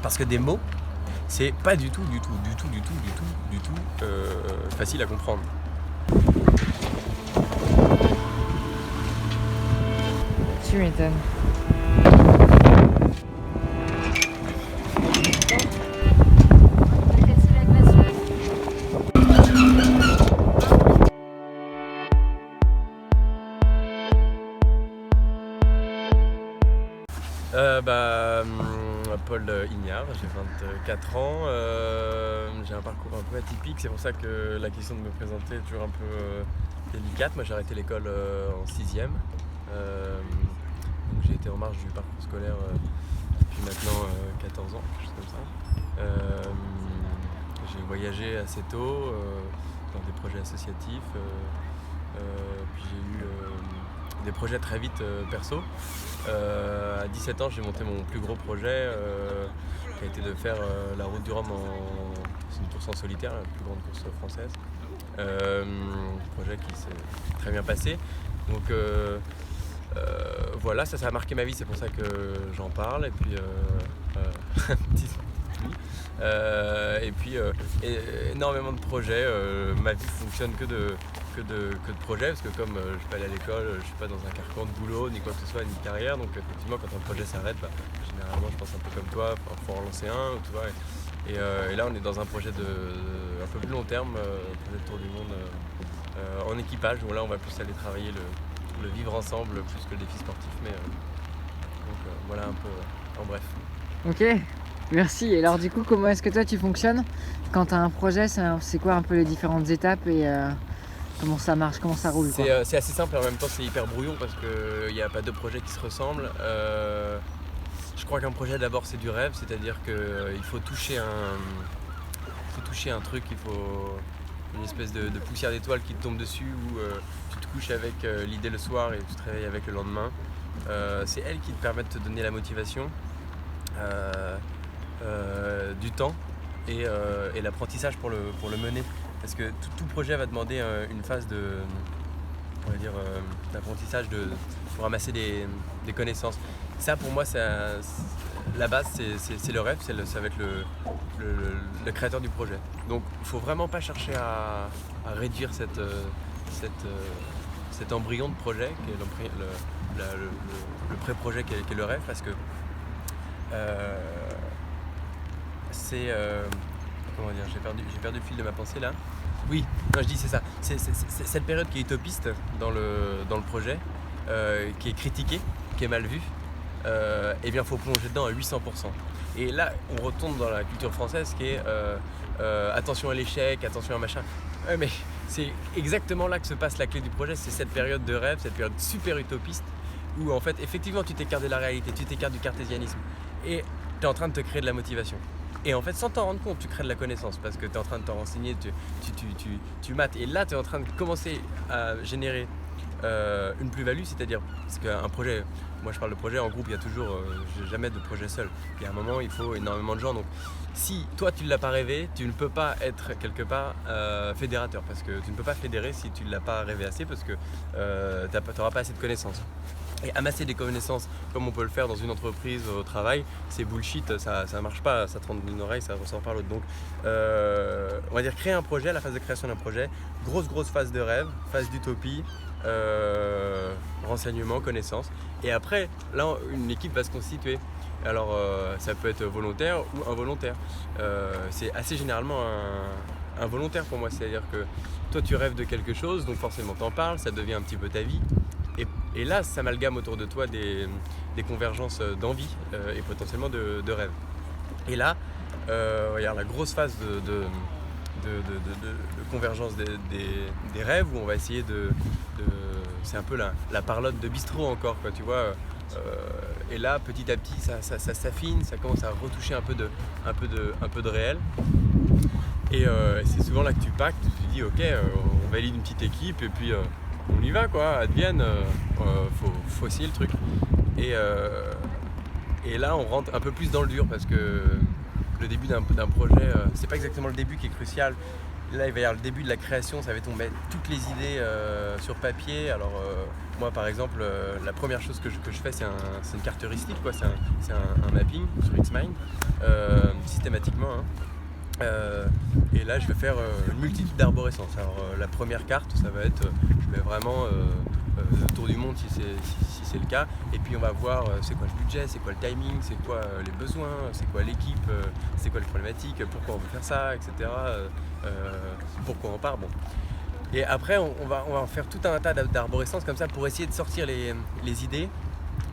Parce que des mots, c'est pas du tout facile à comprendre. Tu m'étonnes. Paul Ignard, j'ai 24 ans, j'ai un parcours un peu atypique, c'est pour ça que la question de me présenter est toujours un peu délicate. Moi j'ai arrêté l'école en 6ème, donc j'ai été en marge du parcours scolaire depuis maintenant 14 ans, quelque chose comme ça. J'ai voyagé assez tôt dans des projets associatifs, puis j'ai eu des projets très vite perso. À 17 ans, j'ai monté mon plus gros projet qui a été de faire la route du Rhum c'est une course en solitaire, la plus grande course française. Projet qui s'est très bien passé. Donc voilà, ça a marqué ma vie, c'est pour ça que j'en parle. Et puis et puis énormément de projets. Ma vie fonctionne que de projets, parce que comme je suis pas allé à l'école, je suis pas dans un carcan de boulot, ni quoi que ce soit, ni de carrière. Donc effectivement, quand un projet s'arrête, généralement je pense un peu comme toi, il faut en lancer un, tu vois. Et là on est dans un projet un peu plus long terme, projet de tour du monde en équipage, où là on va plus aller travailler le vivre ensemble plus que le défi sportif. Mais donc voilà un peu en bref. Ok, merci. Et alors du coup, comment est-ce que toi tu fonctionnes quand tu as un projet? C'est quoi un peu les différentes étapes et comment ça marche, comment ça roule quoi? C'est assez simple et en même temps c'est hyper brouillon parce qu'il n'y a pas deux projets qui se ressemblent. Je crois qu'un projet d'abord c'est du rêve, c'est-à-dire qu'il faut toucher un truc, il faut une espèce de poussière d'étoile qui te tombe dessus, où tu te couches avec l'idée le soir et tu te réveilles avec le lendemain. C'est elle qui te permet de te donner la motivation, du temps et l'apprentissage pour le mener. Parce que tout projet va demander une phase d'apprentissage pour ramasser des connaissances. Ça pour moi, la base c'est le rêve, ça va être le créateur du projet. Donc il ne faut vraiment pas chercher à réduire cet embryon de projet qui est le pré-projet qui est le rêve, parce que c'est comment dire, j'ai perdu le fil de ma pensée là. Oui, non, je dis c'est ça. C'est cette période qui est utopiste dans le projet, qui est critiquée, qui est mal vue. Et bien, il faut plonger dedans à 800%. Et là, on retourne dans la culture française qui est attention à l'échec, attention à machin. Ouais, mais c'est exactement là que se passe la clé du projet. C'est cette période de rêve, cette période super utopiste où en fait, effectivement, tu t'écartes de la réalité, tu t'écartes du cartésianisme et tu es en train de te créer de la motivation. Et en fait, sans t'en rendre compte, tu crées de la connaissance parce que tu es en train de te renseigner, tu mates. Et là, tu es en train de commencer à générer une plus-value, c'est-à-dire, parce qu'un projet, moi je parle de projet en groupe, il y a toujours jamais de projet seul. Il y a un moment, il faut énormément de gens. Donc, si toi tu ne l'as pas rêvé, tu ne peux pas être quelque part fédérateur, parce que tu ne peux pas fédérer si tu ne l'as pas rêvé assez, parce que tu n'auras pas assez de connaissances. Et amasser des connaissances comme on peut le faire dans une entreprise, au travail, c'est bullshit, ça marche pas, ça te rentre d'une oreille, ça ressort par l'autre. Donc on va dire créer un projet, la phase de création d'un projet, grosse phase de rêve, phase d'utopie, renseignement, connaissance. Et après, là, une équipe va se constituer. Alors ça peut être volontaire ou involontaire. C'est assez généralement un volontaire pour moi, c'est-à-dire que toi tu rêves de quelque chose, donc forcément t'en parles, ça devient un petit peu ta vie. Et là, ça s'amalgame autour de toi des convergences d'envie et potentiellement de rêve. Et là, regarde, la grosse phase de convergence des rêves, où on va essayer c'est un peu la parlotte de bistrot encore, quoi, tu vois. Et là, petit à petit, ça s'affine, ça commence à retoucher un peu de réel. Et c'est souvent là que tu pactes, tu te dis ok, on valide une petite équipe et puis on y va quoi, advienne, faut essayer le truc. Et là on rentre un peu plus dans le dur, parce que le début d'un projet, c'est pas exactement le début qui est crucial. là, il va y avoir le début de la création, ça va être on met toutes les idées sur papier. Alors moi par exemple, la première chose que je fais c'est une carte heuristique, quoi. C'est un mapping sur Xmind, systématiquement. Hein. Et là je vais faire une multitude d'arborescences. Alors la première carte ça va être, je mets vraiment le tour du monde si c'est le cas, et puis on va voir c'est quoi le budget, c'est quoi le timing, c'est quoi les besoins, c'est quoi l'équipe, c'est quoi les problématiques, pourquoi on veut faire ça, etc. Pourquoi on part. Bon. Et après on va faire tout un tas d'arborescences comme ça pour essayer de sortir les idées,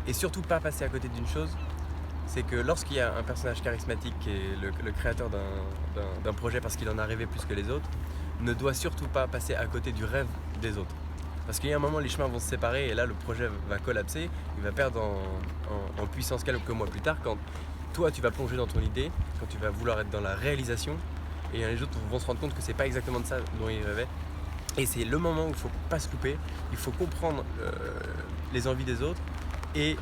et surtout pas passer à côté d'une chose. C'est que lorsqu'il y a un personnage charismatique qui est le créateur d'un projet parce qu'il en a rêvé plus que les autres, ne doit surtout pas passer à côté du rêve des autres. Parce qu'il y a un moment, les chemins vont se séparer et là, le projet va collapser, il va perdre en puissance quelques mois plus tard, quand toi, tu vas plonger dans ton idée, quand tu vas vouloir être dans la réalisation, et les autres vont se rendre compte que c'est pas exactement de ça dont ils rêvaient. Et c'est le moment où il ne faut pas se louper, il faut comprendre les envies des autres et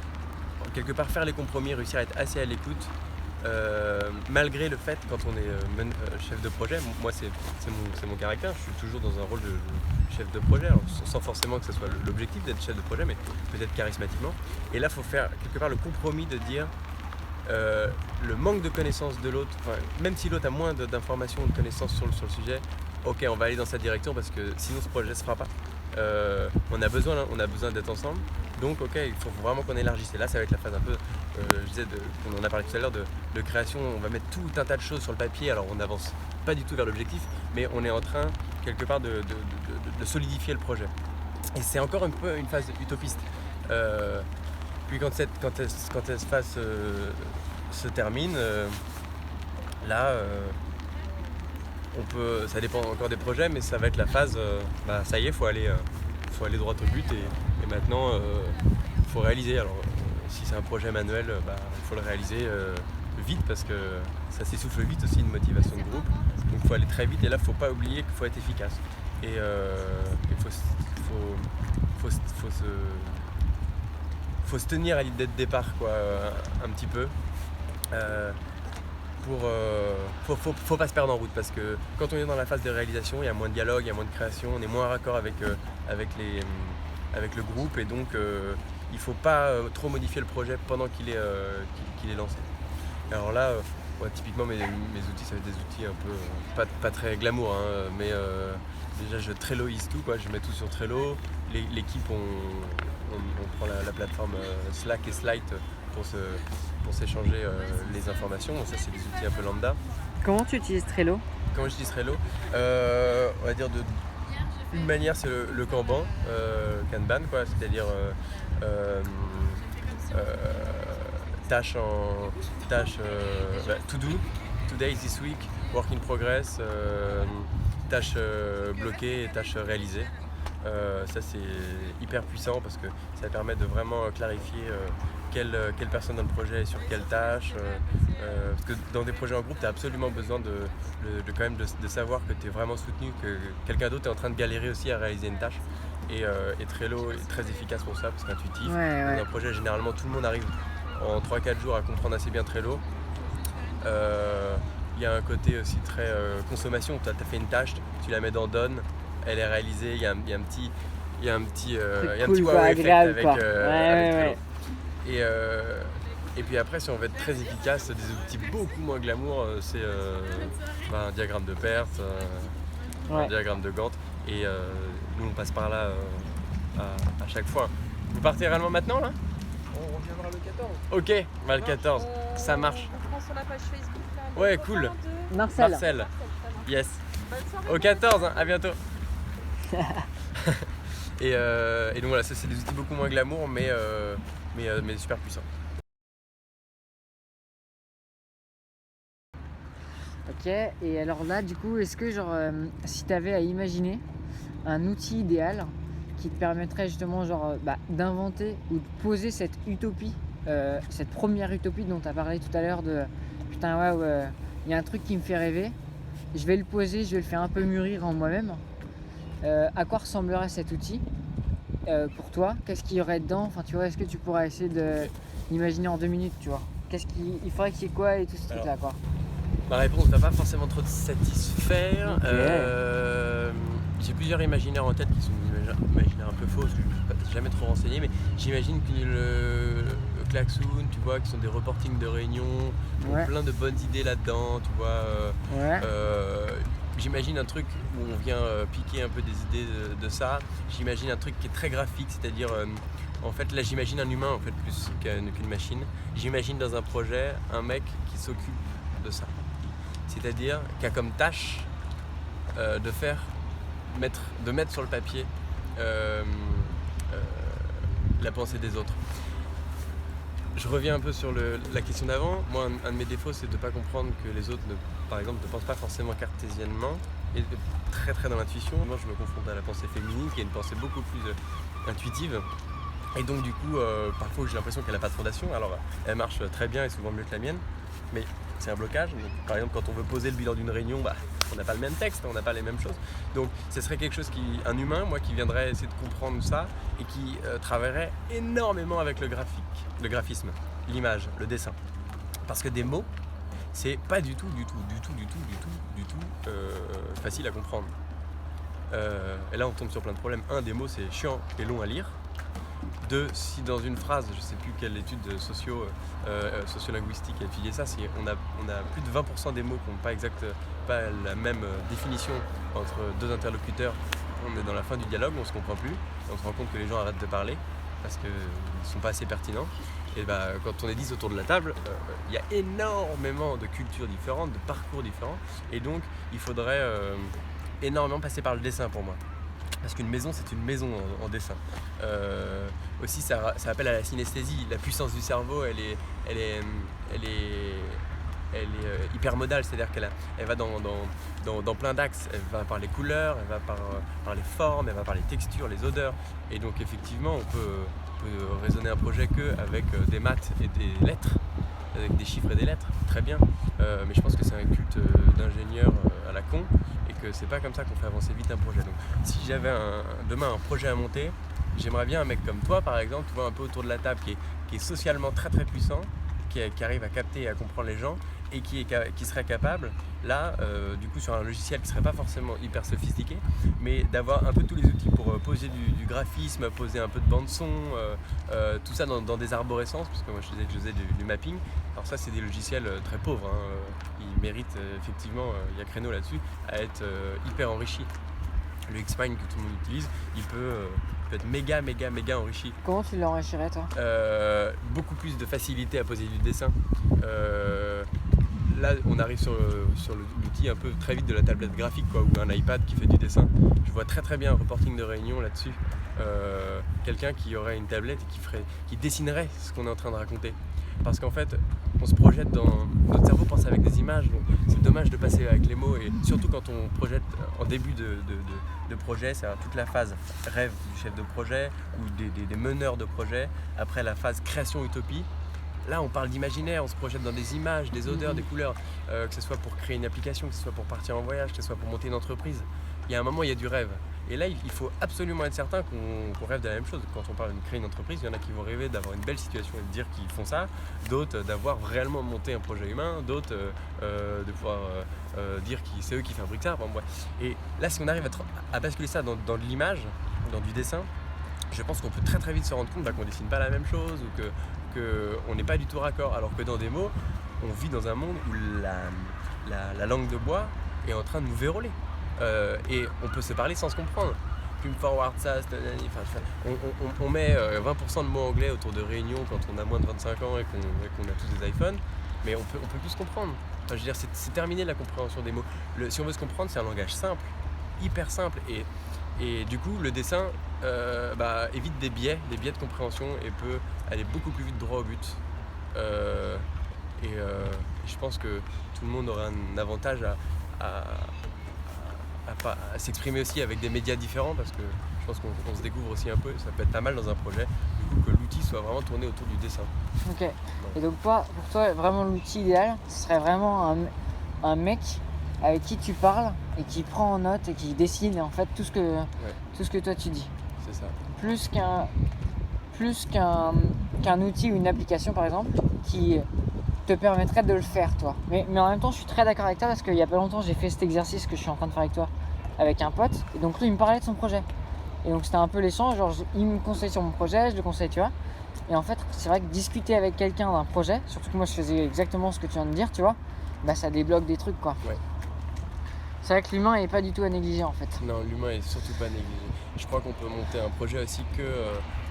quelque part faire les compromis, réussir à être assez à l'écoute, malgré le fait quand on est chef de projet. Moi c'est mon caractère, je suis toujours dans un rôle de chef de projet, alors, sans forcément que ce soit l'objectif d'être chef de projet, mais peut-être charismatiquement. Et là il faut faire quelque part le compromis de dire le manque de connaissances de l'autre, même si l'autre a moins d'informations ou de connaissances sur le sujet, ok, on va aller dans cette direction parce que sinon ce projet ne se fera pas. On a besoin d'être ensemble, donc ok, il faut vraiment qu'on élargisse. Et là ça va être la phase un peu, je disais, on en a parlé tout à l'heure, de création. On va mettre tout un tas de choses sur le papier, alors on n'avance pas du tout vers l'objectif, mais on est en train quelque part de solidifier le projet. Et c'est encore un peu une phase utopiste. Puis quand cette phase se termine, là ça dépend encore des projets, mais ça va être la phase, ça y est, faut aller droit au but, et maintenant il faut réaliser. Alors si c'est un projet manuel, il faut le réaliser vite, parce que ça s'essouffle vite aussi, une motivation de groupe, donc il faut aller très vite, et là il ne faut pas oublier qu'il faut être efficace, et il faut se tenir à l'idée de départ, quoi, un petit peu. Faut pas se perdre en route, parce que quand on est dans la phase de réalisation, il y a moins de dialogue, il y a moins de création, on est moins raccord avec le groupe, et donc il faut pas trop modifier le projet pendant qu'il est lancé. Alors là, typiquement mes outils, ça va être des outils un peu pas très glamour, hein, mais déjà je Trelloise tout, quoi. Je mets tout sur Trello. L'équipe, on prend la plateforme Slack et Slide pour s'échanger les informations. Donc ça, c'est des outils un peu lambda. Comment tu utilises Trello? Comment j'utilise Trello, on va dire une manière, c'est le Kanban, Kanban, quoi, c'est-à-dire tâches to do, today, this week, work in progress, tâches bloquées et tâches réalisées. Ça c'est hyper puissant parce que ça permet de vraiment clarifier quelle personne dans le projet est sur quelle tâche, parce que dans des projets en groupe tu as absolument besoin quand même de savoir que tu es vraiment soutenu, que quelqu'un d'autre est en train de galérer aussi à réaliser une tâche, et Trello est très efficace pour ça parce qu'intuitif. Dans un projet, généralement tout le monde arrive en 3-4 jours à comprendre assez bien Trello. Il y a un côté aussi très consommation. Tu as fait une tâche, tu la mets dans Done, elle est réalisée, il y a un petit wow effect avec Trello. Et puis après, si on veut être très efficace, des outils beaucoup moins glamour, c'est un diagramme de perte, un diagramme de Gantt, et nous on passe par là à chaque fois. Vous partez réellement maintenant là? On reviendra le 14. Ok, le 14, ça marche. On prend sur la page Facebook là. Ouais, cool. Marcel. Yes. Bonne soirée. Au 14, hein, à bientôt. et donc voilà, ça c'est des outils beaucoup moins glamour, mais super puissants. Ok, et alors là du coup, est-ce que si tu avais à imaginer un outil idéal qui te permettrait justement d'inventer ou de poser cette utopie, cette première utopie dont tu as parlé tout à l'heure, de putain il y a un truc qui me fait rêver, je vais le poser, je vais le faire un peu mûrir en moi-même. À quoi ressemblerait cet outil pour toi? Qu'est-ce qu'il y aurait dedans? Enfin, tu vois, est-ce que tu pourrais essayer d'imaginer en 2 minutes, tu vois? Il faudrait qu'il y ait quoi et tout ce truc-là, quoi? Ma réponse ne va pas forcément trop te satisfaire. Ok. J'ai plusieurs imaginaires en tête qui sont des imaginaires un peu faux, parce que je ne me suis jamais trop renseigné, mais j'imagine que le klaxon, tu vois, qui sont des reportings de réunions, qui ont Ouais. plein de bonnes idées là-dedans, tu vois. Ouais. J'imagine un truc où on vient piquer un peu des idées de ça. J'imagine un truc qui est très graphique, c'est-à-dire, en fait, là, j'imagine un humain en fait plus qu'une machine. J'imagine dans un projet un mec qui s'occupe de ça, c'est-à-dire qui a comme tâche de mettre sur le papier la pensée des autres. Je reviens un peu sur la question d'avant. Moi, un de mes défauts, c'est de ne pas comprendre que les autres, par exemple, ne pensent pas forcément cartésiennement et très très dans l'intuition. Moi, je me confronte à la pensée féminine, qui est une pensée beaucoup plus intuitive. Et donc, du coup, parfois, j'ai l'impression qu'elle n'a pas de fondation. Alors, elle marche très bien et souvent mieux que la mienne, mais c'est un blocage. Donc, par exemple, quand on veut poser le bilan d'une réunion, on n'a pas le même texte, on n'a pas les mêmes choses. Donc, ce serait quelque chose un humain, moi, qui viendrait essayer de comprendre ça et qui travaillerait énormément avec le graphisme, l'image, le dessin. Parce que des mots, c'est pas du tout facile à comprendre. Et là, on tombe sur plein de problèmes. Un, des mots, c'est chiant et long à lire. Deux, si dans une phrase, je ne sais plus quelle étude sociolinguistique a étudié ça, on a plus de 20% des mots qui n'ont pas la même définition entre deux interlocuteurs. On est dans la fin du dialogue, on ne se comprend plus, on se rend compte que les gens arrêtent de parler parce qu'ils ne sont pas assez pertinents. Et quand on est 10 autour de la table, il y a énormément de cultures différentes, de parcours différents, et donc il faudrait énormément passer par le dessin pour moi. Parce qu'une maison, c'est une maison en dessin. Aussi, ça appelle à la synesthésie. La puissance du cerveau, elle est hypermodale, c'est-à-dire qu'elle va dans plein d'axes. Elle va par les couleurs, elle va par les formes, elle va par les textures, les odeurs. Et donc, effectivement, on peut raisonner un projet qu'avec des maths et des lettres, avec des chiffres et des lettres, très bien. Mais je pense que c'est un culte d'ingénieur à la con, et que c'est pas comme ça qu'on fait avancer vite un projet. Donc si j'avais demain un projet à monter, j'aimerais bien un mec comme toi par exemple, tu vois, un peu autour de la table, qui est socialement très très puissant, qui arrive à capter et à comprendre les gens, et qui serait capable, là, du coup sur un logiciel qui serait pas forcément hyper sophistiqué, mais d'avoir un peu tous les outils pour poser du graphisme, poser un peu de bande son, tout ça dans des arborescences, parce que moi je disais que je faisais du mapping. Alors ça, c'est des logiciels très pauvres, hein. Ils méritent effectivement, il y a créneau là-dessus, à être hyper enrichis. Le Xmind que tout le monde utilise, il peut être méga enrichi. Comment tu l'enrichirais, toi? Beaucoup plus de facilité à poser du dessin. Là, on arrive sur l'outil un peu très vite de la tablette graphique, quoi, ou un iPad qui fait du dessin. Je vois très bien un reporting de réunion là-dessus. Quelqu'un qui aurait une tablette et qui dessinerait ce qu'on est en train de raconter. Parce qu'en fait, on se projette notre cerveau pense avec des images, donc c'est dommage de passer avec les mots, et surtout quand on projette en début de projet, c'est-à-dire toute la phase rêve du chef de projet ou des meneurs de projet, après la phase création-utopie. Là, on parle d'imaginaire, on se projette dans des images, des odeurs, des couleurs, que ce soit pour créer une application, que ce soit pour partir en voyage, que ce soit pour monter une entreprise. Il y a un moment, il y a du rêve. Et là, il faut absolument être certain qu'on rêve de la même chose. Quand on parle de créer une entreprise, il y en a qui vont rêver d'avoir une belle situation et de dire qu'ils font ça, d'autres d'avoir réellement monté un projet humain, d'autres de pouvoir dire que c'est eux qui fabriquent ça. Bon, ouais. Et là, si on arrive à basculer ça dans de l'image, dans du dessin, je pense qu'on peut très très vite se rendre compte qu'on ne dessine pas la même chose, ou qu'on n'est pas du tout raccord. Alors que dans des mots, on vit dans un monde où la langue de bois est en train de nous verrouiller. Et on peut se parler sans se comprendre. Tu me forward ça, on met 20% de mots anglais autour de réunions quand on a moins de 25 ans et qu'on a tous des iPhones, mais on peut plus se comprendre. Enfin, je veux dire, c'est terminé la compréhension des mots. Si on veut se comprendre, c'est un langage simple, hyper simple, et du coup le dessin évite des biais de compréhension et peut aller beaucoup plus vite droit au but. Je pense que tout le monde aura un avantage à s'exprimer aussi avec des médias différents, parce que je pense qu'on se découvre aussi un peu, ça peut être pas mal dans un projet, du coup que l'outil soit vraiment tourné autour du dessin. Ok. Et donc pour toi, vraiment l'outil idéal, ce serait vraiment un mec avec qui tu parles et qui prend en note et qui dessine en fait tout ce que toi tu dis. C'est ça. Plus qu'un outil ou une application par exemple qui te permettrait de le faire, toi. Mais en même temps, je suis très d'accord avec toi parce qu'il y a pas longtemps, j'ai fait cet exercice que je suis en train de faire avec toi avec un pote. Et donc, lui, il me parlait de son projet. Et donc, c'était un peu l'échange. Genre, il me conseille sur mon projet, je le conseille, tu vois. Et en fait, c'est vrai que discuter avec quelqu'un d'un projet, surtout que moi, je faisais exactement ce que tu viens de dire, tu vois, bah, ça débloque des trucs, quoi. Ouais. C'est vrai que l'humain est pas du tout à négliger, en fait. Non, l'humain est surtout pas négligé. Je crois qu'on peut monter un projet aussi que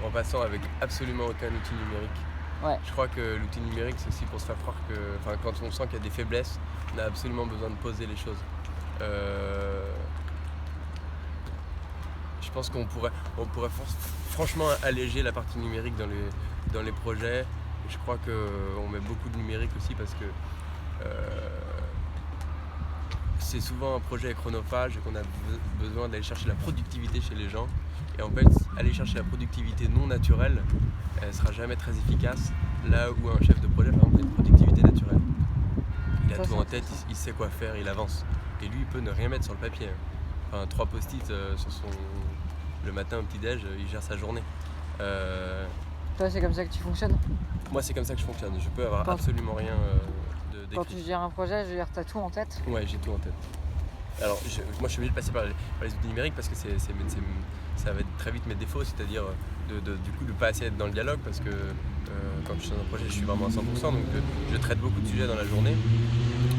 en passant avec absolument aucun outil numérique. Ouais. Je crois que l'outil numérique, c'est aussi pour se faire croire que, quand on sent qu'il y a des faiblesses, on a absolument besoin de poser les choses. Je pense qu'on pourrait franchement alléger la partie numérique dans les projets. Et je crois qu'on met beaucoup de numérique aussi parce que c'est souvent un projet chronophage et qu'on a besoin d'aller chercher la productivité chez les gens. Et en fait, aller chercher la productivité non naturelle, elle ne sera jamais très efficace. Là où un chef de projet, par exemple, a une productivité naturelle. Il a tout en tête, il sait quoi faire, il avance. Et lui, il peut ne rien mettre sur le papier. Enfin, 3 post-it sur le matin au petit-déj, il gère sa journée. Toi, c'est comme ça que tu fonctionnes? Moi, c'est comme ça que je fonctionne. Je peux avoir absolument rien d'écrit. Quand tu gères un projet, je veux dire, t'as tout en tête? Ouais, j'ai tout en tête. Alors, moi, je suis obligé de passer par les outils numériques parce que ça va être très vite mes défauts, c'est-à-dire du coup de ne pas assez être dans le dialogue parce que quand je suis dans un projet, je suis vraiment à 100%, donc je traite beaucoup de sujets dans la journée.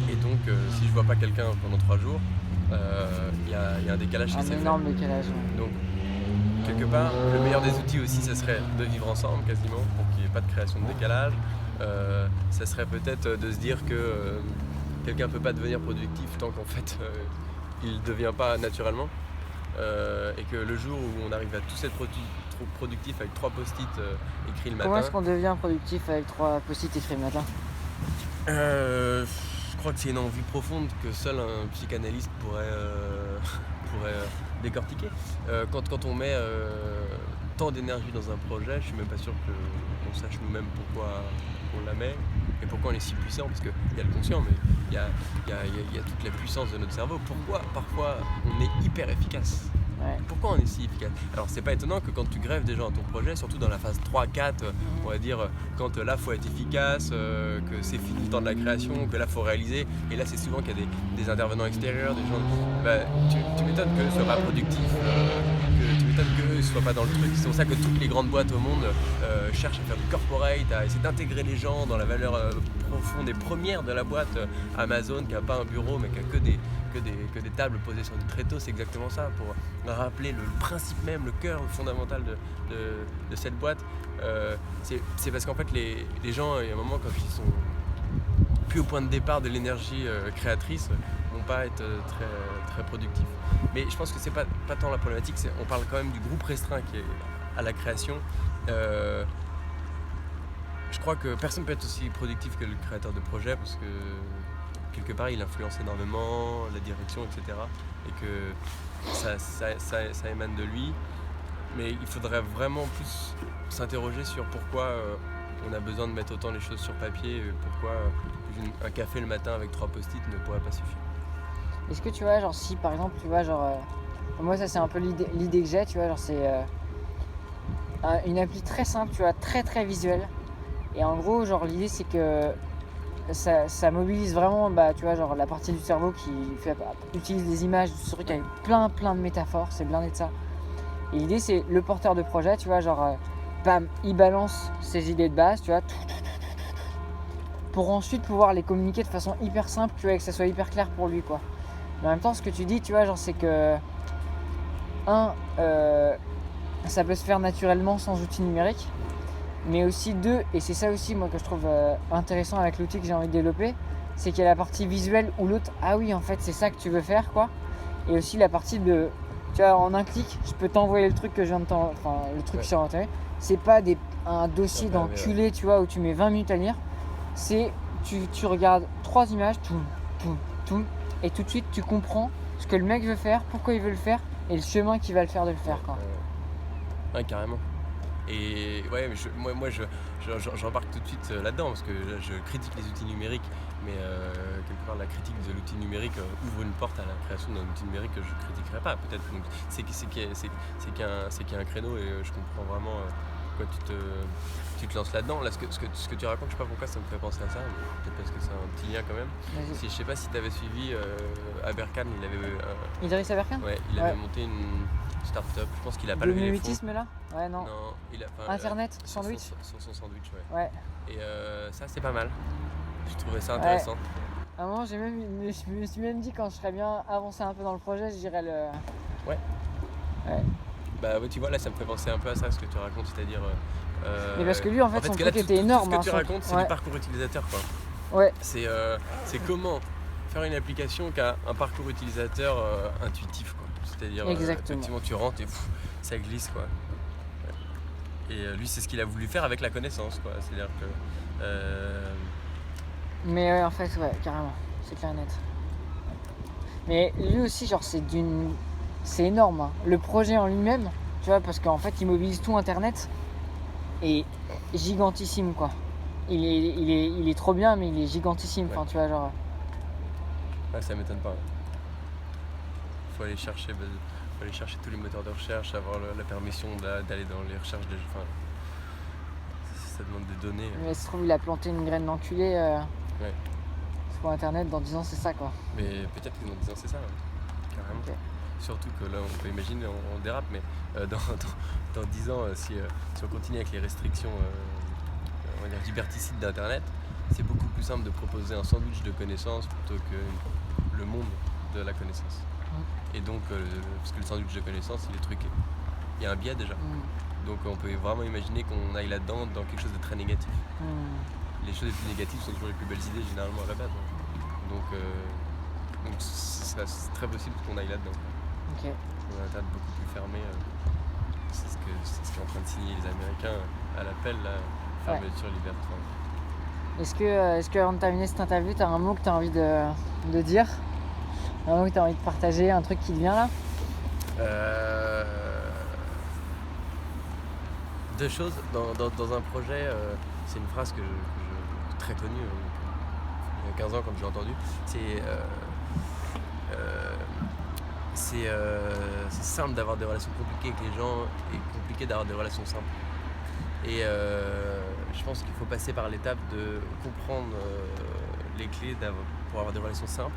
Et donc, si je vois pas quelqu'un pendant 3 jours, il y a un décalage qui s'est fait. Un énorme décalage. Ouais. Donc, quelque part, le meilleur des outils aussi, ça serait de vivre ensemble quasiment, pour qu'il n'y ait pas de création de décalage. Ça serait peut-être de se dire que quelqu'un ne peut pas devenir productif tant qu'en fait il ne devient pas naturellement. Et que le jour où on arrive à tous être productif avec 3 post-it écrits le matin. Comment est-ce qu'on devient productif avec 3 post-it écrits le matin? Je crois que c'est une envie profonde que seul un psychanalyste pourrait décortiquer. Quand on met tant d'énergie dans un projet, je suis même pas sûr qu'on sache nous-mêmes pourquoi on la met et pourquoi on est si puissant, parce qu'il y a le conscient, mais il y a toute la puissance de notre cerveau. Pourquoi parfois on est hyper efficace? Ouais. Pourquoi on est si efficace? Alors c'est pas étonnant que quand tu grèves des gens à ton projet, surtout dans la phase 3-4, on va dire, quand là faut être efficace, que c'est fini le temps de la création, que là faut réaliser, et là c'est souvent qu'il y a des intervenants extérieurs, des gens, tu m'étonnes qu'eux soient pas productifs, que tu m'étonnes qu'eux ne soient pas dans le truc. C'est pour ça que toutes les grandes boîtes au monde cherchent à faire du corporate, à essayer d'intégrer les gens dans la valeur profonde et première de la boîte. Amazon qui n'a pas un bureau mais qui a que des tables posées sur des tréteaux, c'est exactement ça, pour rappeler le principe même, le cœur fondamental de cette boîte. C'est parce qu'en fait les gens, il y a un moment, quand ils sont plus au point de départ de l'énergie créatrice, vont pas être très, très productifs. Mais je pense que c'est pas tant la problématique, on parle quand même du groupe restreint qui est à la création. Je crois que personne peut être aussi productif que le créateur de projet parce que quelque part il influence énormément la direction, etc. Et que ça émane de lui. Mais il faudrait vraiment plus s'interroger sur pourquoi on a besoin de mettre autant les choses sur papier, et pourquoi un café le matin avec 3 post-it ne pourrait pas suffire. Est-ce que tu vois, genre si par exemple, tu vois, genre moi ça c'est un peu l'idée que j'ai, tu vois, genre c'est une appli très simple, tu vois, très très visuelle. Et en gros, genre l'idée c'est que ça mobilise vraiment, tu vois, genre la partie du cerveau qui utilise des images, ce truc avec plein de métaphores, c'est blindé de ça. Et l'idée c'est le porteur de projet, tu vois, genre bam, il balance ses idées de base, tu vois, pour ensuite pouvoir les communiquer de façon hyper simple, tu vois, et que ça soit hyper clair pour lui, quoi. Mais en même temps, ce que tu dis, tu vois, genre c'est que ça peut se faire naturellement sans outils numériques. Mais aussi 2, et c'est ça aussi moi que je trouve intéressant avec l'outil que j'ai envie de développer, c'est qu'il y a la partie visuelle où l'autre, ah oui en fait c'est ça que tu veux faire, quoi. Et aussi la partie de, tu vois, en un clic, je peux t'envoyer le truc que je viens de le truc que j'ai entendu. C'est pas un dossier d'enculé, tu vois, où tu mets 20 minutes à lire. C'est, tu regardes 3 images, et tout de suite tu comprends ce que le mec veut faire, pourquoi il veut le faire, et le chemin qu'il va le faire de le faire, quoi. Ouais, carrément. Et ouais, moi j'embarque tout de suite là-dedans parce que je critique les outils numériques, mais quelque part la critique de l'outil numérique ouvre une porte à la création d'un outil numérique que je ne critiquerai pas peut-être. Donc c'est qu'il y a un créneau et je comprends vraiment pourquoi tu te lances là-dedans. Là, ce que tu racontes, je sais pas pourquoi ça me fait penser à ça, mais peut-être parce que c'est un petit lien quand même. Vas-y. Je sais pas si tu avais suivi Aberkan, il avait, Idriss Aberkan? il avait monté une start-up. Je pense qu'il a pas Le levé les fonds. mimétisme là? Ouais, non. Non, il a enfin, Internet, sur sandwich? sur son sandwich, ouais. Ouais. Et ça, c'est pas mal. Je trouvais ça intéressant. À un moment, je me suis même dit quand je serais bien avancé un peu dans le projet, je dirais le. Ouais. Ouais. Bah ouais, tu vois, là, ça me fait penser un peu à ça, ce que tu racontes, c'est-à-dire. Mais parce que lui, en fait, son que là, truc était énorme. Tout hein, ce que tu racontes, c'est ouais. du parcours utilisateur, quoi. Ouais. C'est comment faire une application qui a un parcours utilisateur intuitif, quoi. C'est-à-dire, effectivement, tu rentres et ça glisse, quoi. Ouais. Et lui, c'est ce qu'il a voulu faire avec la connaissance, quoi. C'est-à-dire que. Mais en fait, ouais, carrément, c'est clair et net. Mais lui aussi, genre, c'est énorme. Hein. Le projet en lui-même, tu vois, parce qu'en fait, il mobilise tout Internet et gigantissime, quoi. Il est trop bien, mais il est gigantissime. Enfin, tu vois, genre. Ouais, ça m'étonne pas. Faut aller chercher tous les moteurs de recherche, avoir la permission d'aller dans les recherches des jeux. Enfin, ça demande des données. Mais ça se trouve, il a planté une graine d'enculé. Ouais. Sur Internet, dans 10 ans, c'est ça, quoi. Mais peut-être que dans 10 ans, c'est ça, ouais. Carrément. Okay. Surtout que là, on peut imaginer, on dérape, mais dans 10 ans, si on continue avec les restrictions on va dire liberticides d'Internet, c'est beaucoup plus simple de proposer un sandwich de connaissances plutôt que le monde de la connaissance. Et donc, parce que le sandwich de connaissances, il est truqué. Il y a un biais déjà. Donc on peut vraiment imaginer qu'on aille là-dedans dans quelque chose de très négatif. Les choses les plus négatives sont toujours les plus belles idées généralement à la base. Donc c'est très possible qu'on aille là-dedans. Okay. On a un Internet beaucoup plus fermé. C'est ce qu'est en train de signer les Américains à l'appel, là, fermeture liberté. Est-ce que avant de terminer cette interview, tu as un mot que tu as envie de dire? Un mot que tu as envie de partager, un truc qui te vient là? Deux choses. Dans un projet, c'est une phrase que très connue, il y a 15 ans quand je l'ai entendue. C'est simple d'avoir des relations compliquées avec les gens et compliqué d'avoir des relations simples. Et je pense qu'il faut passer par l'étape de comprendre les clés pour avoir des relations simples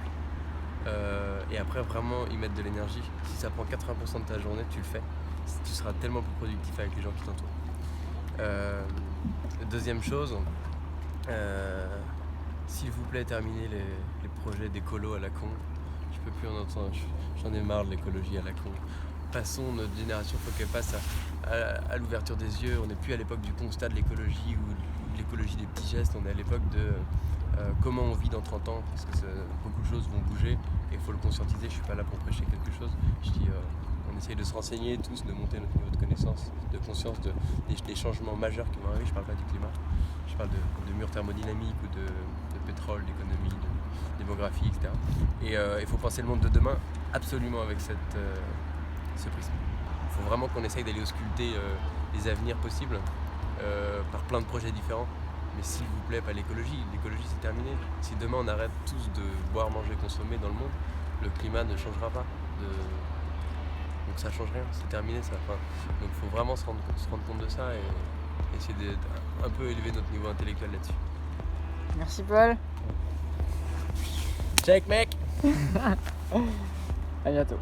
et après vraiment y mettre de l'énergie. Si ça prend 80% de ta journée, tu le fais. Tu seras tellement plus productif avec les gens qui t'entourent. Deuxième chose, s'il vous plaît, terminez les projets d'écolo à la con. Je peux plus en entendre, j'en ai marre de l'écologie à la con. Passons, notre génération, il faut qu'elle passe à l'ouverture des yeux. On n'est plus à l'époque du constat de l'écologie ou de l'écologie des petits gestes. On est à l'époque de comment on vit dans 30 ans, parce que beaucoup de choses vont bouger et il faut le conscientiser. Je ne suis pas là pour prêcher quelque chose. Je dis, on essaye de se renseigner tous, de monter notre niveau de connaissance, de conscience des changements majeurs qui vont arriver. Je ne parle pas du climat, je parle de murs thermodynamiques ou de pétrole, d'économie, de démographie, etc. Et il faut penser le monde de demain absolument avec ce prisme. Il faut vraiment qu'on essaye d'aller ausculter les avenirs possibles par plein de projets différents. Mais s'il vous plaît, pas l'écologie. L'écologie, c'est terminé. Si demain on arrête tous de boire, manger, consommer dans le monde, le climat ne changera pas. Donc ça change rien, c'est terminé ça. Enfin, donc il faut vraiment se rendre compte de ça et essayer d'un peu élever notre niveau intellectuel là-dessus. Merci Paul. Check mec. À bientôt.